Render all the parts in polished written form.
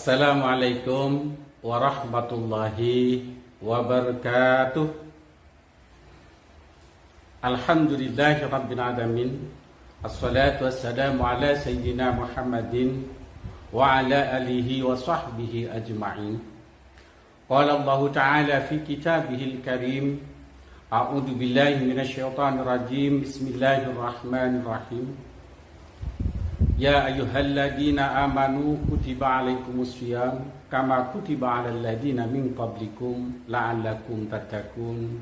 Assalamualaikum warahmatullahi wabarakatuh. Alhamdulillahi rabbil alamin. Assalatu wassalamu ala sayyidina Muhammadin wa ala alihi wa sahbihi ajma'in. Qala Allah ta'ala fi kitabihil karim. A'udzu billahi minasyaitonir rajim. Bismillahirrahmanirrahim. Ya ayyuhalladzina amanu kutiba alaikumusiyam kama kutiba alal ladzina min qablikum la'allakum tattaqun.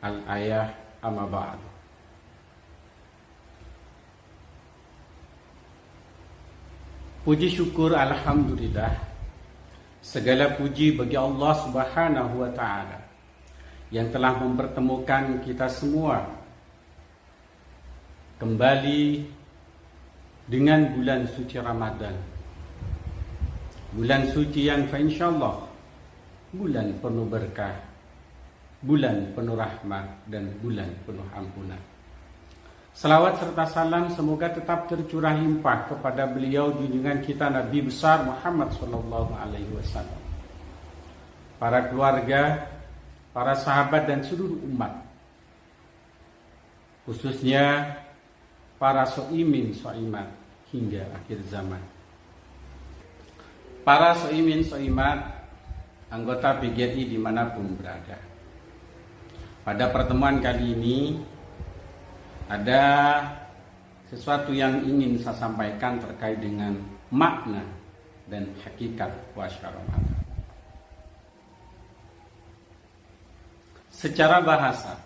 Al-ayah amma ba'd. Puji syukur alhamdulillah, segala puji bagi Allah Subhanahu wa taala yang telah mempertemukan kita semua kembali dengan bulan suci Ramadan, bulan suci yang insyaallah bulan penuh berkah, bulan penuh rahmat, dan bulan penuh ampunan. Salawat serta salam semoga tetap tercurah limpah kepada beliau junjungan kita Nabi besar Muhammad sallallahu alaihi wasallam, para keluarga, para sahabat, dan seluruh umat, khususnya para so'imin so'imat hingga akhir zaman. Para so'imin so'imat, anggota PGRI dimanapun berada, pada pertemuan kali ini ada sesuatu yang ingin saya sampaikan terkait dengan makna dan hakikat puasa Ramadan. Secara bahasa,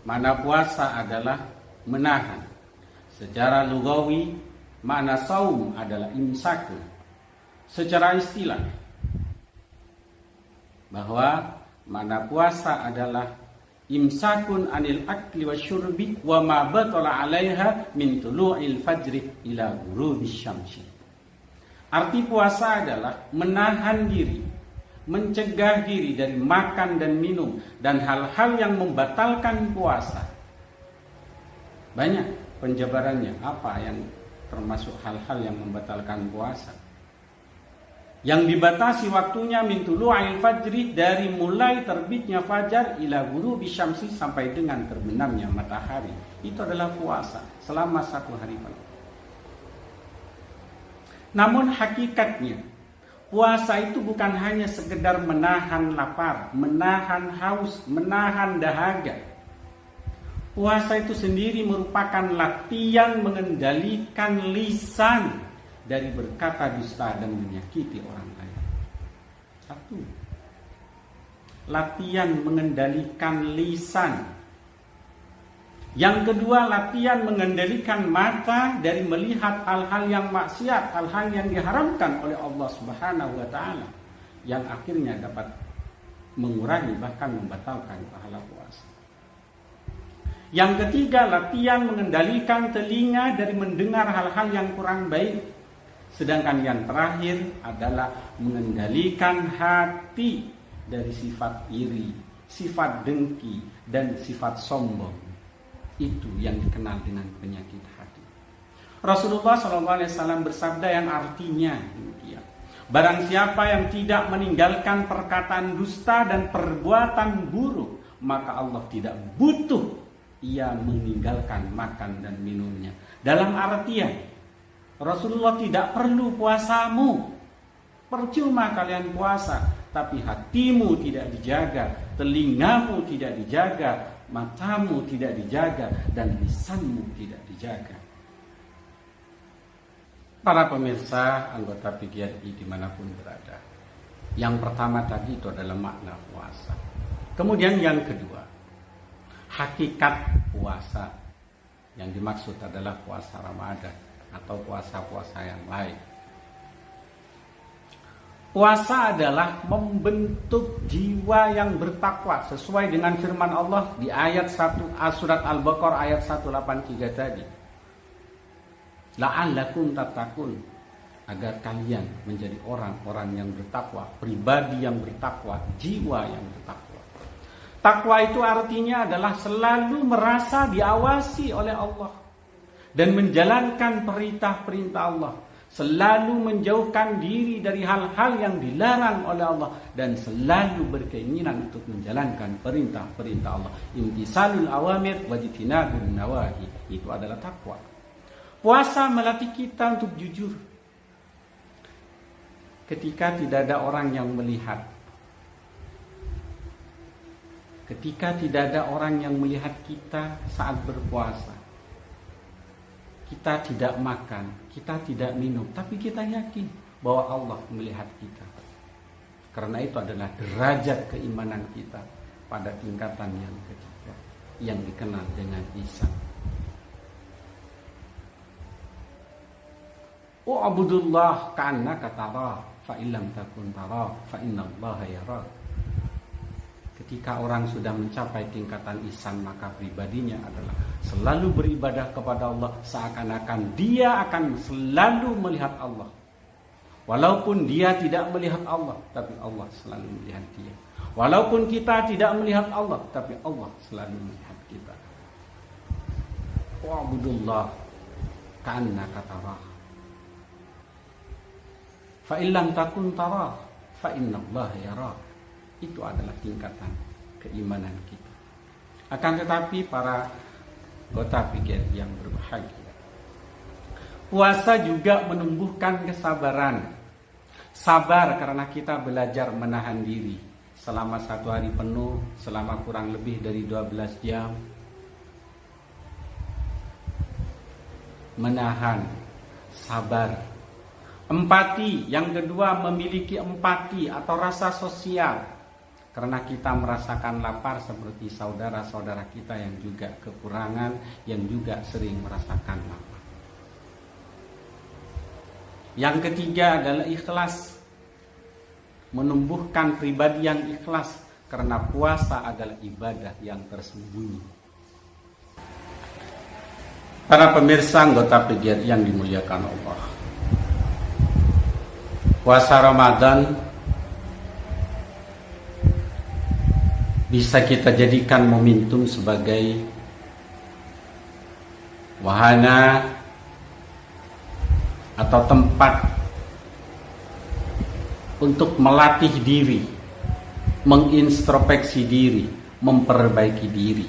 makna puasa adalah menahan. Secara lugawi, makna saum adalah imsaku. Secara istilah, bahwa makna puasa adalah imsakun anil akli wa syurbi wa ma batala alaiha min tulu'il fajri ila ghurubis syamsi. Arti puasa adalah menahan diri, mencegah diri dari makan dan minum dan hal-hal yang membatalkan puasa. Banyak penjabarannya, apa yang termasuk hal-hal yang membatalkan puasa. Yang dibatasi waktunya min tulu'il fajri, dari mulai terbitnya fajar ila ghurubi syamsi, sampai dengan terbenamnya matahari. Itu adalah puasa selama 1 hari penuh. Namun hakikatnya puasa itu bukan hanya sekedar menahan lapar, menahan haus, menahan dahaga. Puasa itu sendiri merupakan latihan mengendalikan lisan dari berkata dusta dan menyakiti orang lain. 1. Latihan mengendalikan lisan. Yang kedua, latihan mengendalikan mata dari melihat hal-hal yang maksiat, hal-hal yang diharamkan oleh Allah Subhanahu wa taala, yang akhirnya dapat mengurangi bahkan membatalkan pahala puasa. Yang ketiga, latihan mengendalikan telinga dari mendengar hal-hal yang kurang baik. Sedangkan yang terakhir adalah mengendalikan hati dari sifat iri, sifat dengki, dan sifat sombong. Itu yang dikenal dengan penyakit hati. Rasulullah SAW bersabda yang artinya demikian: barang siapa yang tidak meninggalkan perkataan dusta dan perbuatan buruk, maka Allah tidak butuh ia meninggalkan makan dan minumnya. Dalam artian, Rasulullah tidak perlu puasamu. Percuma kalian puasa, tapi hatimu tidak dijaga, telingamu tidak dijaga, matamu tidak dijaga, dan lisanmu tidak dijaga. Para pemirsa, anggota PGRI dimanapun berada, yang pertama tadi itu adalah makna puasa. Kemudian yang kedua, hakikat puasa. Yang dimaksud adalah puasa Ramadan atau puasa-puasa yang lain. Puasa adalah membentuk jiwa yang bertakwa sesuai dengan firman Allah di ayat 1 surat Al-Baqarah ayat 183 tadi. La'allakum tattaqun, agar kalian menjadi orang-orang yang bertakwa, pribadi yang bertakwa, jiwa yang bertakwa. Takwa itu artinya adalah selalu merasa diawasi oleh Allah dan menjalankan perintah-perintah Allah, selalu menjauhkan diri dari hal-hal yang dilarang oleh Allah dan selalu berkeinginan untuk menjalankan perintah-perintah Allah. Imtisalul awamir wajtinabun nawahi, itu adalah takwa. Puasa melatih kita untuk jujur ketika tidak ada orang yang melihat. Ketika tidak ada orang yang melihat kita saat berpuasa, kita tidak makan, kita tidak minum, tapi kita yakin bahwa Allah melihat kita. Karena itu adalah derajat keimanan kita pada tingkatan yang ketiga, yang dikenal dengan ihsan. Wa'budullah ka'annaka tarah, fa illam takun tarah, fa innallaha yarah. Ketika orang sudah mencapai tingkatan ihsan, maka pribadinya adalah selalu beribadah kepada Allah seakan-akan dia akan selalu melihat Allah. Walaupun dia tidak melihat Allah, tapi Allah selalu melihat dia. Walaupun kita tidak melihat Allah, tapi Allah selalu melihat kita. Wa'budullah ka'annaka tarah, fa illam takun tarah, fa innallaha yarah. Itu adalah tingkatan keimanan kita. Akan tetapi para anggota PGRI yang berbahagia, puasa juga menumbuhkan kesabaran. Sabar karena kita belajar menahan diri selama 1 hari penuh, selama kurang lebih dari 12 jam. Menahan, sabar. Empati, yang kedua memiliki empati atau rasa sosial. Karena kita merasakan lapar seperti saudara-saudara kita yang juga kekurangan, yang juga sering merasakan lapar. Yang ketiga adalah ikhlas. Menumbuhkan pribadi yang ikhlas, karena puasa adalah ibadah yang tersembunyi. Para pemirsa anggota PGRI yang dimuliakan Allah, puasa Ramadan bisa kita jadikan momentum sebagai wahana atau tempat untuk melatih diri, mengintrospeksi diri, memperbaiki diri.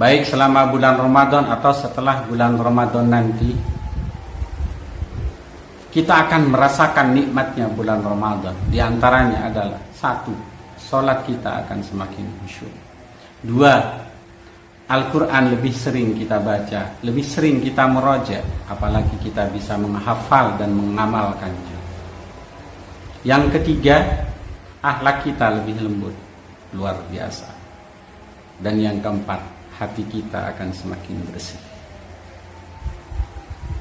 Baik selama bulan Ramadan atau setelah bulan Ramadan nanti, kita akan merasakan nikmatnya bulan Ramadan. Di antaranya adalah 1, sholat kita akan semakin khusyuk. 2, Al-Quran lebih sering kita baca, lebih sering kita meroja, apalagi kita bisa menghafal dan mengamalkannya. Yang ketiga, akhlak kita lebih lembut, luar biasa. Dan yang keempat, hati kita akan semakin bersih.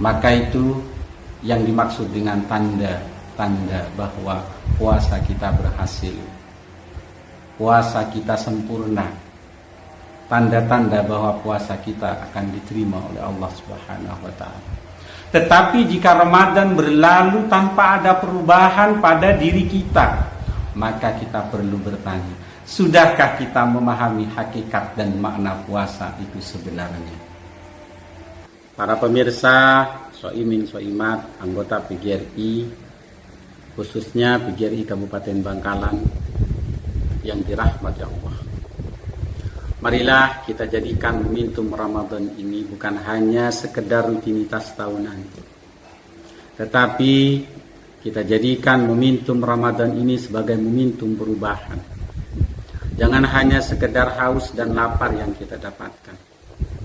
Maka itu yang dimaksud dengan tanda bahwa puasa kita berhasil, puasa kita sempurna, tanda-tanda bahwa puasa kita akan diterima oleh Allah Subhanahu wa ta'ala. Tetapi jika Ramadan berlalu tanpa ada perubahan pada diri kita, maka kita perlu bertanya, sudahkah kita memahami hakikat dan makna puasa itu sebenarnya? Para pemirsa, soimin soimat, anggota PGRI, khususnya PGRI Kabupaten Bangkalan yang dirahmati Allah. Marilah kita jadikan momentum Ramadan ini bukan hanya sekedar rutinitas tahunan, tetapi kita jadikan momentum Ramadan ini sebagai momentum perubahan. Jangan hanya sekedar haus dan lapar yang kita dapatkan,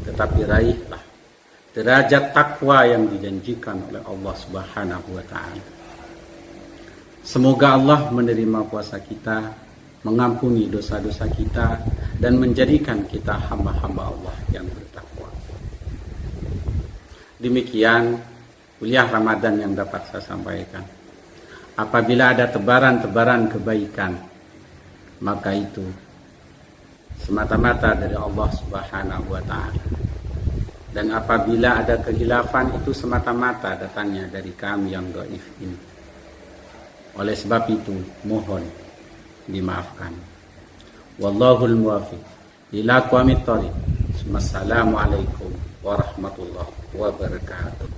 tetapi raihlah derajat takwa yang dijanjikan oleh Allah Subhanahu wa ta'ala. Semoga Allah menerima puasa kita mengampuni dosa-dosa kita, dan menjadikan kita hamba-hamba Allah yang bertakwa. Demikian kuliah Ramadan yang dapat saya sampaikan. Apabila ada tebaran-tebaran kebaikan, maka itu semata-mata dari Allah Subhanahu wa Ta'ala. Dan apabila ada kehilafan, itu semata-mata datangnya dari kami yang dhaif ini. Oleh sebab itu, mohon dimaafkan. Wallahul muwaffiq ila aqwamit thoriq. Wassalamualaikum warahmatullahi wabarakatuh.